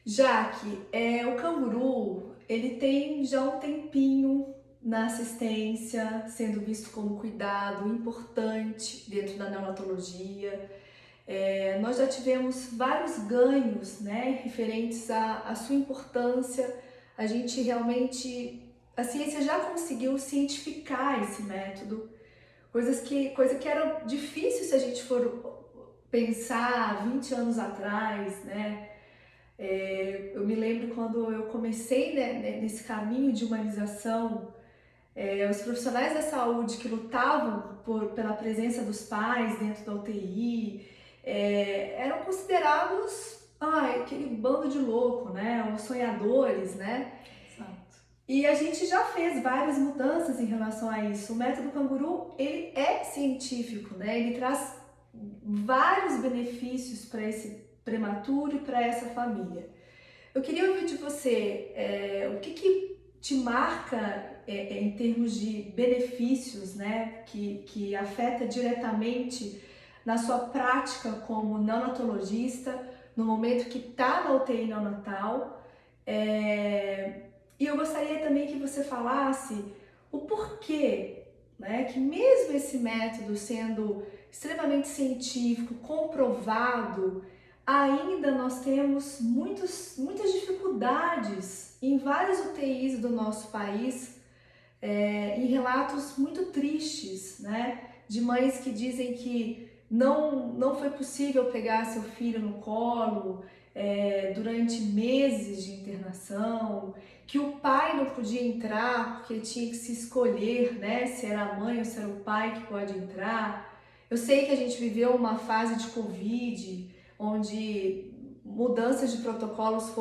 Jaque, o canguru, ele tem já um tempinho na assistência, sendo visto como cuidado importante dentro da neonatologia. Nós já tivemos vários ganhos, né, referentes à sua importância. A gente realmente, a ciência já conseguiu cientificar esse método, coisa que era difícil se a gente for pensar 20 anos atrás, né? Eu me lembro quando eu comecei, né, nesse caminho de humanização, os profissionais da saúde que lutavam pela presença dos pais dentro da UTI eram considerados aquele bando de louco, né, os sonhadores, né? Exato. E a gente já fez várias mudanças em relação a isso. O método canguru, ele é científico, né? Ele traz vários benefícios para esse prematuro e para essa família. Eu queria ouvir de você o que te marca em termos de benefícios, né, que afeta diretamente na sua prática como neonatologista, no momento que está na UTI neonatal. E eu gostaria também que você falasse o porquê, né, que mesmo esse método sendo extremamente científico, comprovado, ainda nós temos muitas dificuldades em várias UTIs do nosso país, em relatos muito tristes, né? De mães que dizem que não foi possível pegar seu filho no colo durante meses de internação, que o pai não podia entrar porque tinha que se escolher, né? Se era a mãe ou se era o pai que pode entrar. Eu sei que a gente viveu uma fase de Covid, onde mudanças de protocolos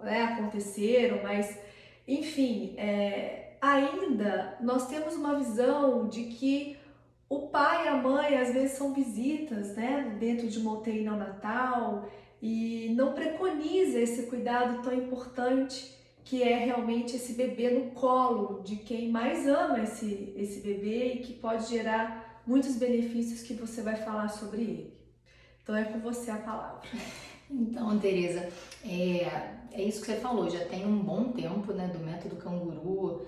aconteceram, mas enfim, ainda nós temos uma visão de que o pai e a mãe às vezes são visitas, né, dentro de uma UTI neonatal e não preconiza esse cuidado tão importante que é realmente esse bebê no colo de quem mais ama esse bebê e que pode gerar muitos benefícios que você vai falar sobre ele. Então é com você a palavra. Então, Tereza, é isso que você falou, já tem um bom tempo, né, do método canguru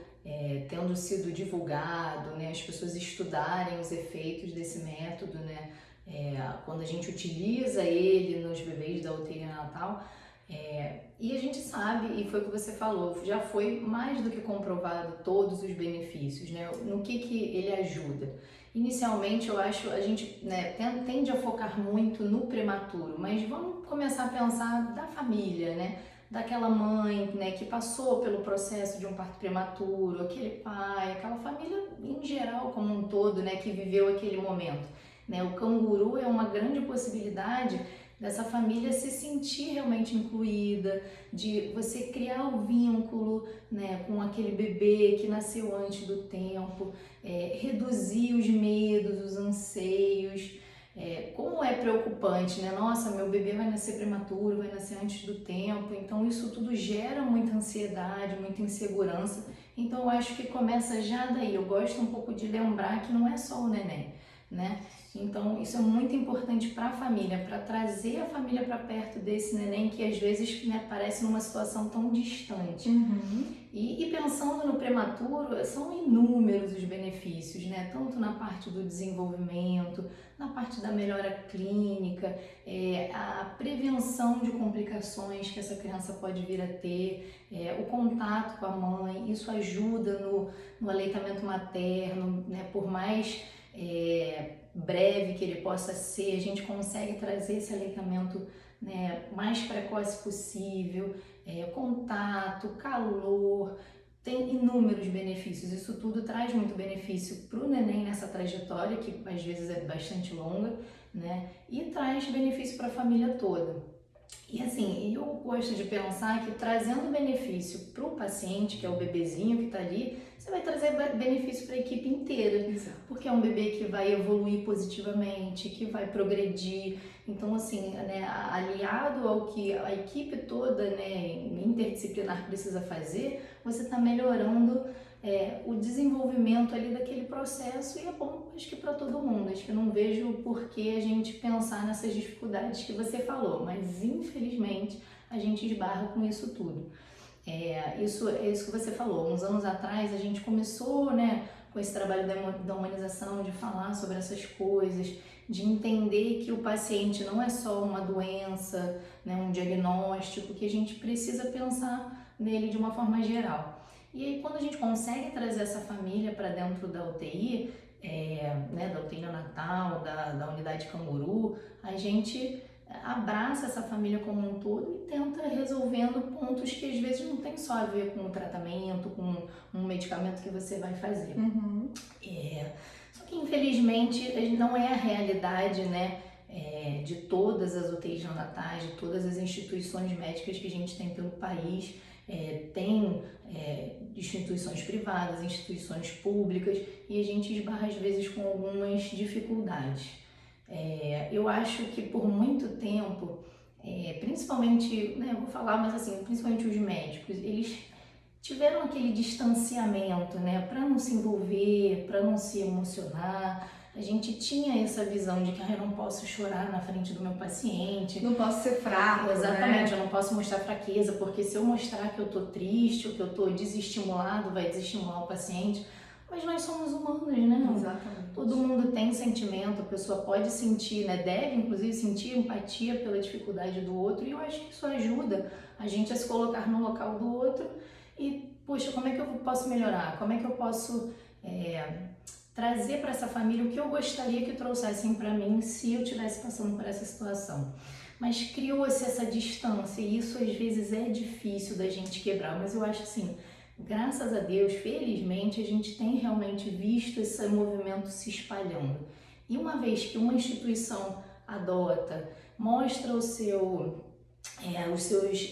tendo sido divulgado, né, as pessoas estudarem os efeitos desse método, né, quando a gente utiliza ele nos bebês da UTI neonatal, e a gente sabe, e foi o que você falou, já foi mais do que comprovado todos os benefícios, né, no que ele ajuda. Inicialmente, eu acho, a gente, né, tende a focar muito no prematuro, mas vamos começar a pensar da família, né? Daquela mãe, né, que passou pelo processo de um parto prematuro, aquele pai, aquela família em geral como um todo, né, que viveu aquele momento, né? O canguru é uma grande possibilidade dessa família se sentir realmente incluída, de você criar o vínculo, né, com aquele bebê que nasceu antes do tempo, reduzir os medos, os anseios. Como é preocupante, né? Nossa, meu bebê vai nascer prematuro, vai nascer antes do tempo, então isso tudo gera muita ansiedade, muita insegurança. Então eu acho que começa já daí. Eu gosto um pouco de lembrar que não é só o neném, né? Então isso é muito importante para a família, para trazer a família para perto desse neném que às vezes, né, parece numa situação tão distante. Uhum. E pensando no prematuro, são inúmeros os benefícios, né? Tanto na parte do desenvolvimento, na parte da melhora clínica, a prevenção de complicações que essa criança pode vir a ter, o contato com a mãe, isso ajuda no aleitamento materno, né? Por mais breve que ele possa ser, a gente consegue trazer esse aleitamento, né, mais precoce possível, contato, calor, tem inúmeros benefícios. Isso tudo traz muito benefício para o neném nessa trajetória, que às vezes é bastante longa, né? E traz benefício para a família toda. E assim, eu gosto de pensar que trazendo benefício para o paciente, que é o bebezinho que está ali, você vai trazer benefício para a equipe inteira, Exato. porque é um bebê que vai evoluir positivamente, que vai progredir. Então, assim, né, aliado ao que a equipe toda, né, interdisciplinar precisa fazer, você está melhorando o desenvolvimento ali daquele processo e é bom, acho que para todo mundo. Acho que eu não vejo por que a gente pensar nessas dificuldades que você falou, mas infelizmente a gente esbarra com isso tudo. Isso é isso que você falou. Uns anos atrás a gente começou, né, com esse trabalho da humanização, de falar sobre essas coisas, de entender que o paciente não é só uma doença, né, um diagnóstico, que a gente precisa pensar nele de uma forma geral. E aí, quando a gente consegue trazer essa família para dentro da UTI, né, da UTI neonatal, da unidade canguru, a gente abraça essa família como um todo e tenta resolvendo pontos que às vezes não tem só a ver com o tratamento, com um medicamento que você vai fazer. Só que infelizmente não é a realidade, né, de todas as UTIs neonatais, de todas as instituições médicas que a gente tem pelo país. Tem instituições privadas, instituições públicas, e a gente esbarra às vezes com algumas dificuldades. Eu acho que por muito tempo, principalmente, né, eu vou falar, mas assim, principalmente os médicos, eles tiveram aquele distanciamento, né, para não se envolver, para não se emocionar. A gente tinha essa visão de que eu não posso chorar na frente do meu paciente. Não posso ser fraco, Exatamente, né? eu não posso mostrar fraqueza, porque se eu mostrar que eu tô triste ou que eu tô desestimulado, vai desestimular o paciente. Mas nós somos humanos, né? Exatamente. Todo mundo tem sentimento, a pessoa pode sentir, né? Deve, inclusive, sentir empatia pela dificuldade do outro, e eu acho que isso ajuda a gente a se colocar no local do outro e, poxa, como é que eu posso melhorar? Como é que eu posso trazer para essa família o que eu gostaria que trouxessem para mim se eu estivesse passando por essa situação? Mas criou-se essa distância e isso às vezes é difícil da gente quebrar, mas eu acho assim, graças a Deus, felizmente, a gente tem realmente visto esse movimento se espalhando. E uma vez que uma instituição adota, mostra os seus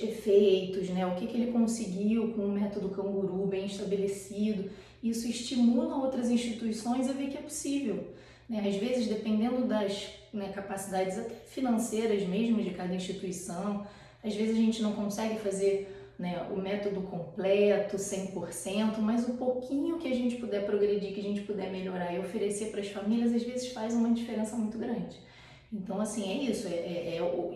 efeitos, né? O que ele conseguiu com o método canguru bem estabelecido, isso estimula outras instituições a ver que é possível. Né? Às vezes, dependendo das capacidades até financeiras mesmo de cada instituição, às vezes a gente não consegue fazer o método completo, 100%, mas o pouquinho que a gente puder progredir, que a gente puder melhorar e oferecer para as famílias, às vezes faz uma diferença muito grande. Então, assim, é isso.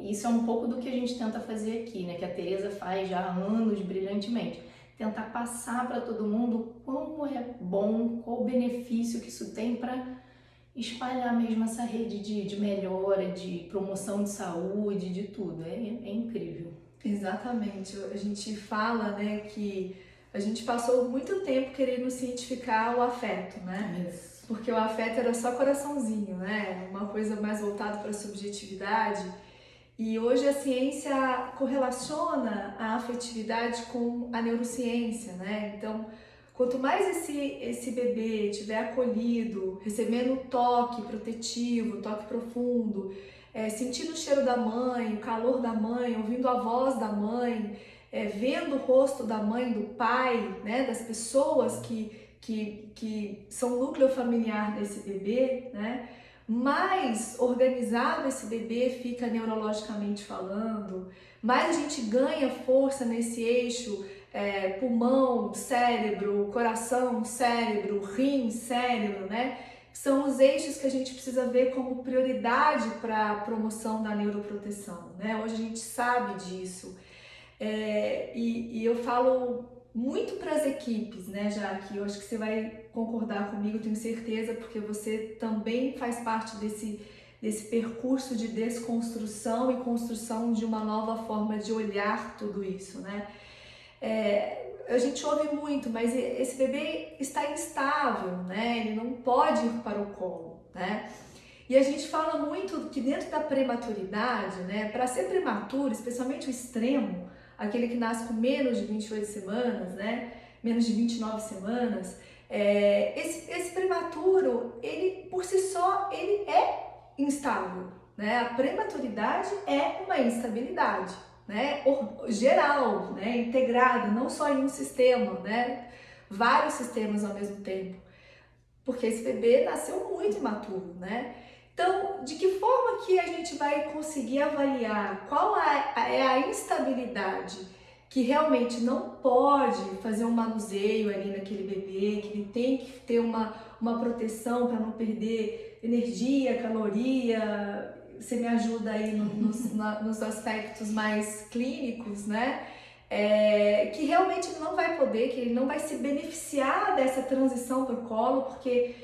Isso é um pouco do que a gente tenta fazer aqui, né? Que a Tereza faz já há anos brilhantemente. Tentar passar para todo mundo como é bom, qual o benefício que isso tem para espalhar mesmo essa rede de melhora, de promoção de saúde, de tudo. É incrível. Exatamente. A gente fala, né, que a gente passou muito tempo querendo cientificar o afeto, né? Isso. Porque o afeto era só coraçãozinho, né? Uma coisa mais voltada para a subjetividade. E hoje a ciência correlaciona a afetividade com a neurociência, né? Então, quanto mais esse bebê tiver acolhido, recebendo toque protetivo, toque profundo, sentindo o cheiro da mãe, o calor da mãe, ouvindo a voz da mãe, vendo o rosto da mãe, do pai, né, das pessoas que são o núcleo familiar desse bebê, né, mais organizado esse bebê fica neurologicamente falando, mais a gente ganha força nesse eixo pulmão, cérebro, coração, cérebro, rim, cérebro, né? São os eixos que a gente precisa ver como prioridade para a promoção da neuroproteção, né? Hoje a gente sabe disso. E eu falo muito para as equipes, né, Jaque? Eu acho que você vai concordar comigo, tenho certeza, porque você também faz parte desse percurso de desconstrução e construção de uma nova forma de olhar tudo isso, né? A gente ouve muito, mas esse bebê está instável, né? Ele não pode ir para o colo, né? E a gente fala muito que dentro da prematuridade, né? Para ser prematuro, especialmente o extremo, aquele que nasce com menos de 28 semanas, né? Menos de 29 semanas, esse prematuro, ele por si só, ele é instável, né? A prematuridade é uma instabilidade, né, geral, né, integrada, não só em um sistema, né, vários sistemas ao mesmo tempo, porque esse bebê nasceu muito imaturo, né? Então, de que forma que a gente vai conseguir avaliar qual é a instabilidade que realmente não pode fazer um manuseio ali naquele bebê, que ele tem que ter uma proteção para não perder energia, caloria, você me ajuda aí nos aspectos mais clínicos, né? Que realmente ele não vai poder, que ele não vai se beneficiar dessa transição para o colo, porque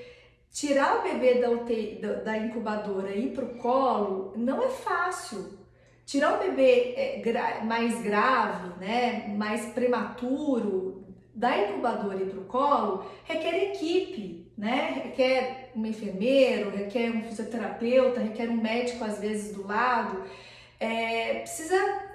tirar o bebê da UTI, da incubadora e ir para o colo não é fácil. Tirar o bebê mais grave, né, mais prematuro, da incubadora e para o colo, requer equipe, né? Requer um enfermeiro, requer um fisioterapeuta, requer um médico às vezes do lado.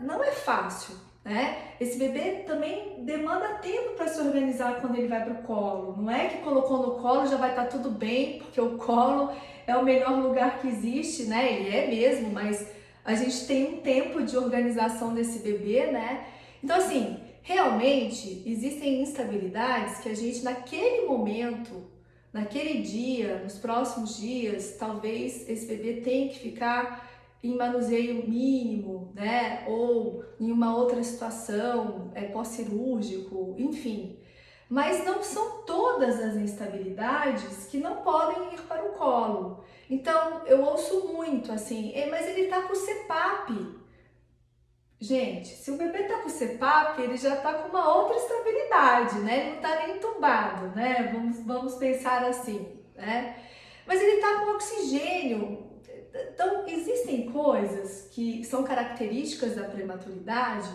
Não é fácil, né? Esse bebê também demanda tempo para se organizar quando ele vai para o colo. Não é que colocou no colo já vai estar tudo bem, porque o colo é o melhor lugar que existe, né? Ele é mesmo, mas a gente tem um tempo de organização desse bebê, né? Então, assim, realmente existem instabilidades que a gente, naquele momento, naquele dia, nos próximos dias, talvez esse bebê tenha que ficar em manuseio mínimo, né? Ou em uma outra situação, pós-cirúrgico, enfim. Mas não são todas as instabilidades que não podem ir para o colo. Então, eu ouço muito assim, mas ele tá com CPAP. Gente, se o bebê tá com CPAP, ele já tá com uma outra estabilidade, né? Ele não tá nem entubado, né? Vamos pensar assim, né? Mas ele tá com oxigênio. Então, existem coisas que são características da prematuridade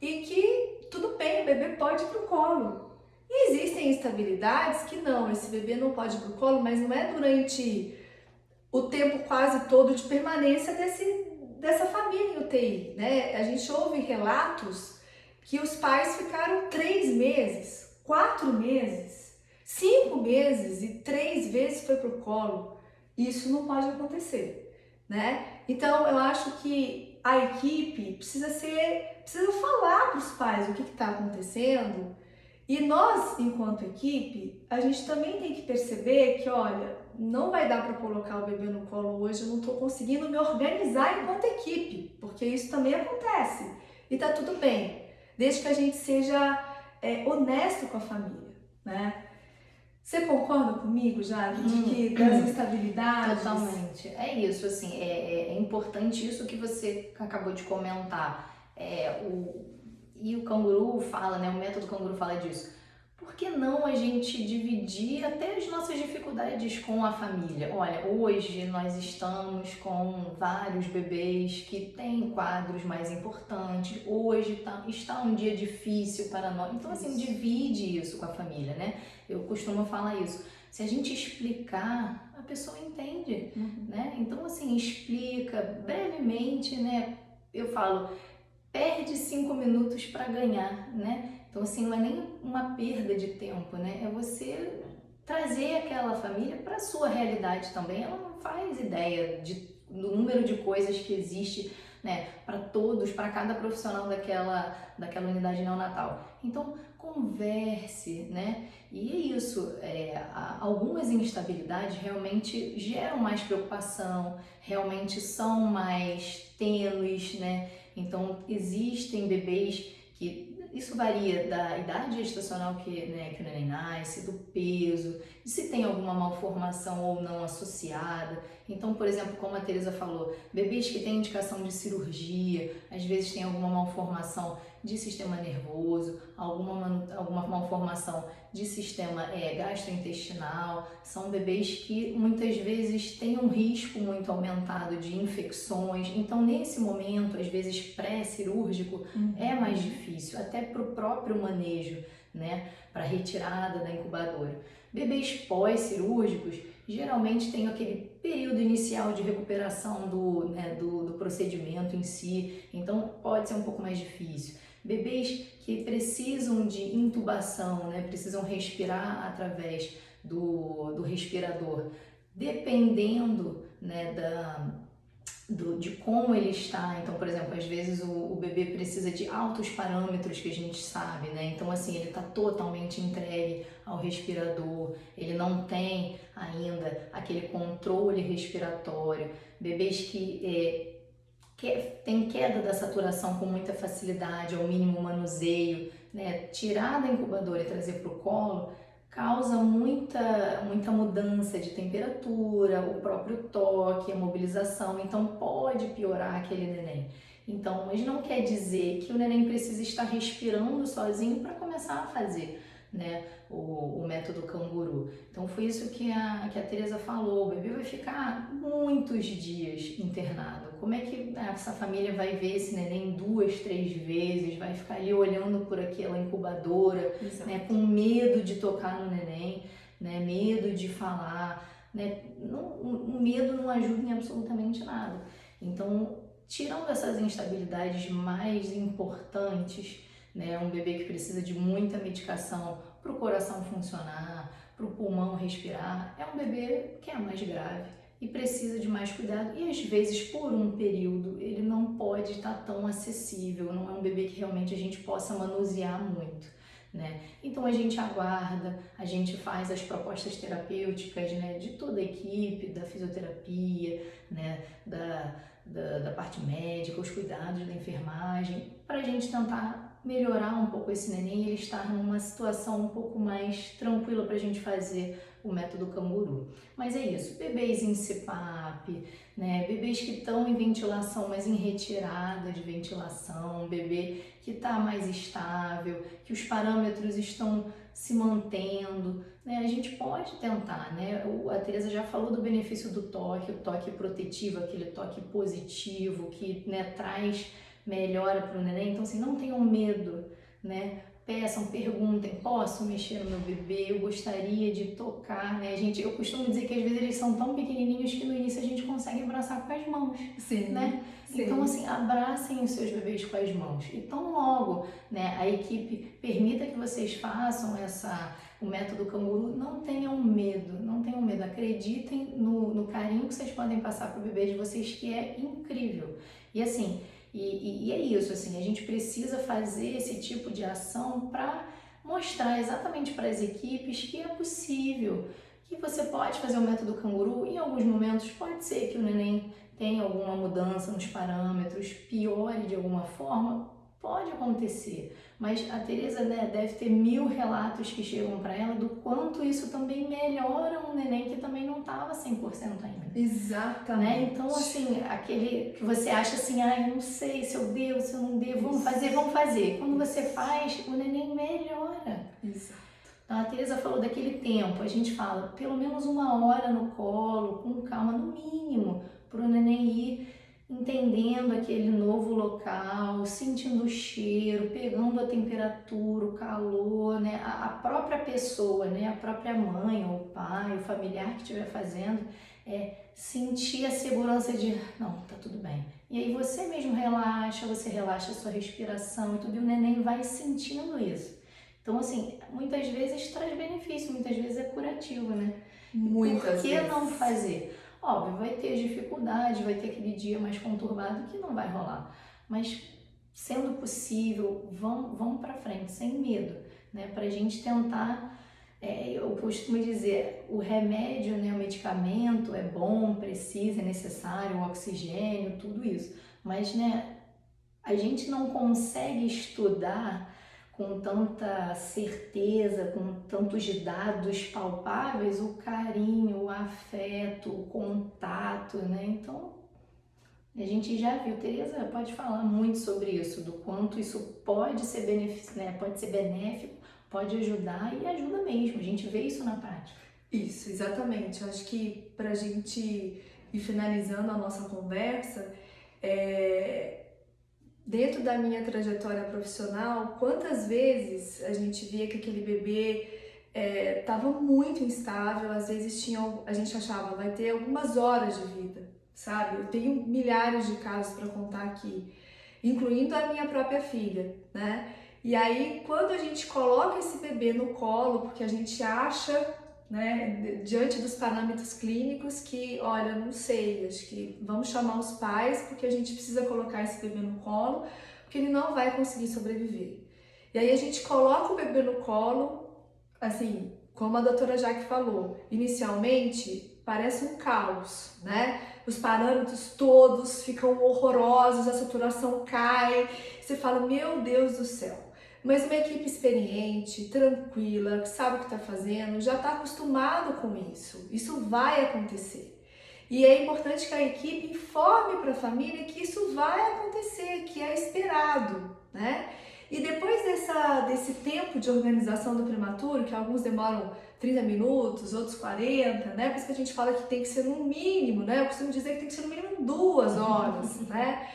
e que, tudo bem, o bebê pode ir pro colo. E existem instabilidades que não, esse bebê não pode ir pro colo, mas não é durante o tempo quase todo de permanência dessa família em UTI, né? A gente ouve relatos que os pais ficaram 3 meses, 4 meses, 5 meses e 3 vezes foi pro colo. Isso não pode acontecer, né? Então eu acho que a equipe precisa falar para os pais o que está acontecendo. E nós, enquanto equipe, a gente também tem que perceber que, olha, não vai dar para colocar o bebê no colo hoje, eu não estou conseguindo me organizar enquanto equipe, porque isso também acontece. E tá tudo bem, desde que a gente seja honesto com a família, né? Você concorda comigo, Jade, de que das instabilidades... Totalmente. É isso, assim, é importante isso que você acabou de comentar. E o canguru fala, né? O método canguru fala disso. Por que não a gente dividir até as nossas dificuldades com a família? Olha, hoje nós estamos com vários bebês que têm quadros mais importantes. Hoje está um dia difícil para nós. Então, assim, divide isso com a família, né? Eu costumo falar isso. Se a gente explicar, a pessoa entende, né? Então, assim, explica brevemente, né? Eu falo, perde 5 minutos para ganhar, né? Então, assim, não é nem uma perda de tempo, né? É você trazer aquela família para a sua realidade também. Ela não faz ideia do número de coisas que existe, né? Para todos, para cada profissional daquela unidade neonatal. Então, converse, né? E é isso, algumas instabilidades realmente geram mais preocupação, realmente são mais tênues, né? Então, existem bebês que... Isso varia da idade gestacional que o neném nasce, do peso, de se tem alguma malformação ou não associada. Então, por exemplo, como a Teresa falou, bebês que têm indicação de cirurgia, às vezes tem alguma malformação de sistema nervoso, alguma malformação de sistema gastrointestinal, são bebês que muitas vezes têm um risco muito aumentado de infecções. Então, nesse momento, às vezes pré-cirúrgico, é mais difícil, até para o próprio manejo, né, para retirada da incubadora. Bebês pós-cirúrgicos geralmente tem aquele período inicial de recuperação do procedimento em si, então pode ser um pouco mais difícil. Bebês que precisam de intubação, né, precisam respirar através do respirador, dependendo, né, de como ele está. Então, por exemplo, às vezes o bebê precisa de altos parâmetros que a gente sabe, né? Então, assim, ele está totalmente entregue ao respirador, ele não tem ainda aquele controle respiratório. Bebês que tem queda da saturação com muita facilidade, ao mínimo manuseio, né? Tirar da incubadora e trazer para o colo, causa muita mudança de temperatura, o próprio toque, a mobilização, então pode piorar aquele neném. Então, mas não quer dizer que o neném precisa estar respirando sozinho para começar a fazer, né, o método canguru. Então foi isso que a Tereza falou, o bebê vai ficar muitos dias internado. Como é que essa família vai ver esse neném 2, 3 vezes, vai ficar ali olhando por aquela incubadora, né, com medo de tocar no neném, né, medo de falar, né, o medo não ajuda em absolutamente nada. Então, tirando essas instabilidades mais importantes, né, um bebê que precisa de muita medicação para o coração funcionar, para o pulmão respirar, é um bebê que é mais grave e precisa de mais cuidado e às vezes por um período ele não pode estar tão acessível, não é um bebê que realmente a gente possa manusear muito, né? Então a gente aguarda, a gente faz as propostas terapêuticas, né, de toda a equipe, da fisioterapia, né, da parte médica, os cuidados da enfermagem, para a gente tentar melhorar um pouco esse neném e ele estar numa situação um pouco mais tranquila para a gente fazer o método canguru. Mas é isso, bebês em CPAP, né, bebês que estão em ventilação, mas em retirada de ventilação, bebê que está mais estável, que os parâmetros estão se mantendo, né, a gente pode tentar, né, a Tereza já falou do benefício do toque, o toque protetivo, aquele toque positivo que, né, traz melhora para o neném, então assim, não tenham medo, né? Peçam, perguntem, posso mexer no meu bebê? Eu gostaria de tocar, né? Eu costumo dizer que às vezes eles são tão pequenininhos que no início a gente consegue abraçar com as mãos, Sim, né? sim. Então assim, abracem os seus bebês com as mãos e tão logo, né, a equipe permita que vocês façam o método canguru, não tenham medo, acreditem no carinho que vocês podem passar para o bebê de vocês, que é incrível. E assim, e é isso, assim, a gente precisa fazer esse tipo de ação para mostrar exatamente para as equipes que é possível, que você pode fazer o método canguru. Em alguns momentos pode ser que o neném tenha alguma mudança nos parâmetros, piore de alguma forma, pode acontecer. Mas a Tereza, né, deve ter 1000 relatos que chegam para ela do quanto isso também melhora um neném que também não estava 100% ainda. Exatamente. Né? Então, assim, aquele que você acha assim, eu não sei se eu devo, se eu não devo, vamos fazer. Quando você faz, o neném melhora. Exato. Então, a Tereza falou daquele tempo, a gente fala pelo menos 1 hora no colo, com calma, no mínimo, para o neném ir entendendo aquele novo local, sentindo o cheiro, pegando a temperatura, o calor, né? A própria pessoa, né? A própria mãe ou o pai, o familiar que estiver fazendo, sentir a segurança de, não, tá tudo bem. E aí você mesmo relaxa, você relaxa a sua respiração e tudo, e o neném vai sentindo isso. Então, assim, muitas vezes traz benefício, muitas vezes é curativo, né? Muitas Por que vezes. não fazer? Óbvio, vai ter dificuldade, vai ter aquele dia mais conturbado que não vai rolar. Mas, sendo possível, vamos para frente, sem medo, né? Pra gente tentar, eu costumo dizer, o remédio, né, o medicamento é bom, precisa, é necessário, o oxigênio, tudo isso. Mas, né, a gente não consegue estudar com tanta certeza, com tantos dados palpáveis, o carinho, o afeto, o contato, né? Então, a gente já viu, Tereza pode falar muito sobre isso, do quanto isso pode ser pode ser benéfico, pode ajudar e ajuda mesmo, a gente vê isso na prática. Isso, exatamente. Eu acho que para a gente ir finalizando a nossa conversa, dentro da minha trajetória profissional, quantas vezes a gente via que aquele bebê estava muito instável, às vezes a gente achava, vai ter algumas horas de vida, sabe? Eu tenho milhares de casos para contar aqui, incluindo a minha própria filha, né? E aí, quando a gente coloca esse bebê no colo, porque a gente acha, né, diante dos parâmetros clínicos que, olha, não sei, acho que vamos chamar os pais porque a gente precisa colocar esse bebê no colo, porque ele não vai conseguir sobreviver. E aí a gente coloca o bebê no colo, assim, como a doutora Jaque falou, inicialmente parece um caos, né? Os parâmetros todos ficam horrorosos, a saturação cai, você fala, meu Deus do céu. mas uma equipe experiente, tranquila, que sabe o que está fazendo, já está acostumado com isso. Isso vai acontecer. E é importante que a equipe informe para a família que isso vai acontecer, que é esperado, né? E depois desse tempo de organização do prematuro, que alguns demoram 30 minutos, outros 40, né? Por isso que a gente fala que tem que ser no mínimo, né? Eu costumo dizer que tem que ser no mínimo 2 horas, né?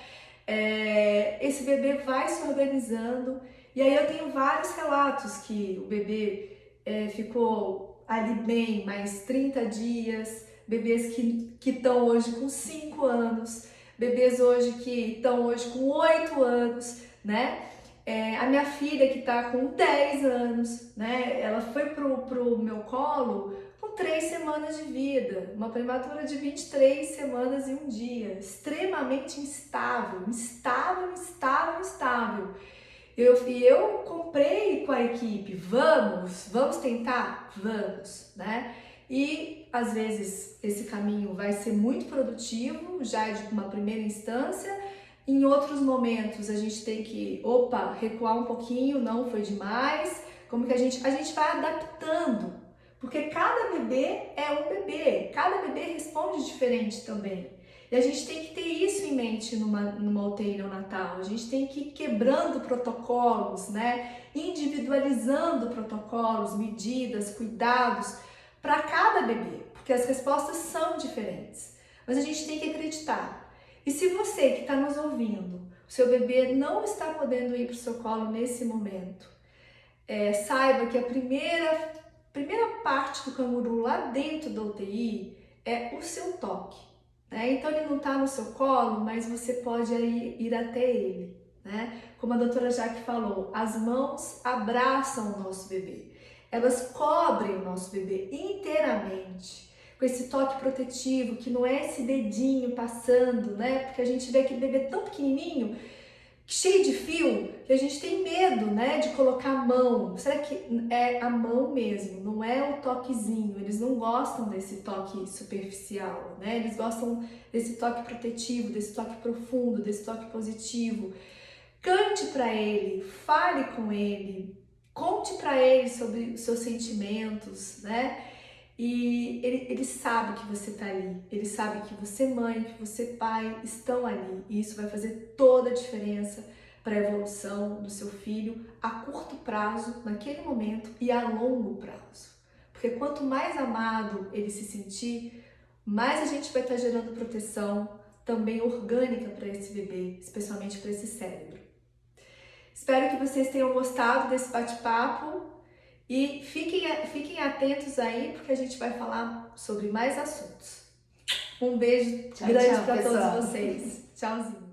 Esse bebê vai se organizando. E aí eu tenho vários relatos que o bebê ficou ali bem mais 30 dias, bebês que estão hoje com 5 anos, bebês hoje que estão hoje com 8 anos, né? A minha filha que está com 10 anos, né? Ela foi pro meu colo com 3 semanas de vida, uma prematura de 23 semanas e 1 dia, extremamente instável. E eu comprei com a equipe, vamos tentar? Vamos, né? E às vezes esse caminho vai ser muito produtivo, já de uma primeira instância. Em outros momentos a gente tem que, recuar um pouquinho, não foi demais. Como que a gente vai adaptando, porque cada bebê é um bebê, cada bebê responde diferente também. E a gente tem que ter isso em mente numa UTI neonatal. A gente tem que ir quebrando protocolos, né? Individualizando protocolos, medidas, cuidados para cada bebê, porque as respostas são diferentes. Mas a gente tem que acreditar. E se você que está nos ouvindo, o seu bebê não está podendo ir para o seu colo nesse momento, saiba que a primeira parte do canguru lá dentro da UTI é o seu toque. Né? Então ele não está no seu colo, mas você pode ir até ele. Né? Como a doutora Jaque falou, as mãos abraçam o nosso bebê, elas cobrem o nosso bebê inteiramente, com esse toque protetivo, que não é esse dedinho passando, né? Porque a gente vê aquele bebê tão pequenininho, cheio de fio, que a gente tem medo, né, de colocar a mão. Será que é a mão mesmo, não é o toquezinho? Eles não gostam desse toque superficial, né? Eles gostam desse toque protetivo, desse toque profundo, desse toque positivo. Cante para ele, fale com ele, conte para ele sobre os seus sentimentos, né? E ele sabe que você tá ali, ele sabe que você mãe, que você pai estão ali. E isso vai fazer toda a diferença para a evolução do seu filho a curto prazo, naquele momento, e a longo prazo. Porque quanto mais amado ele se sentir, mais a gente vai estar gerando proteção também orgânica para esse bebê, especialmente para esse cérebro. Espero que vocês tenham gostado desse bate-papo. E fiquem atentos aí, porque a gente vai falar sobre mais assuntos. Um beijo grande para todos vocês. Tchauzinho.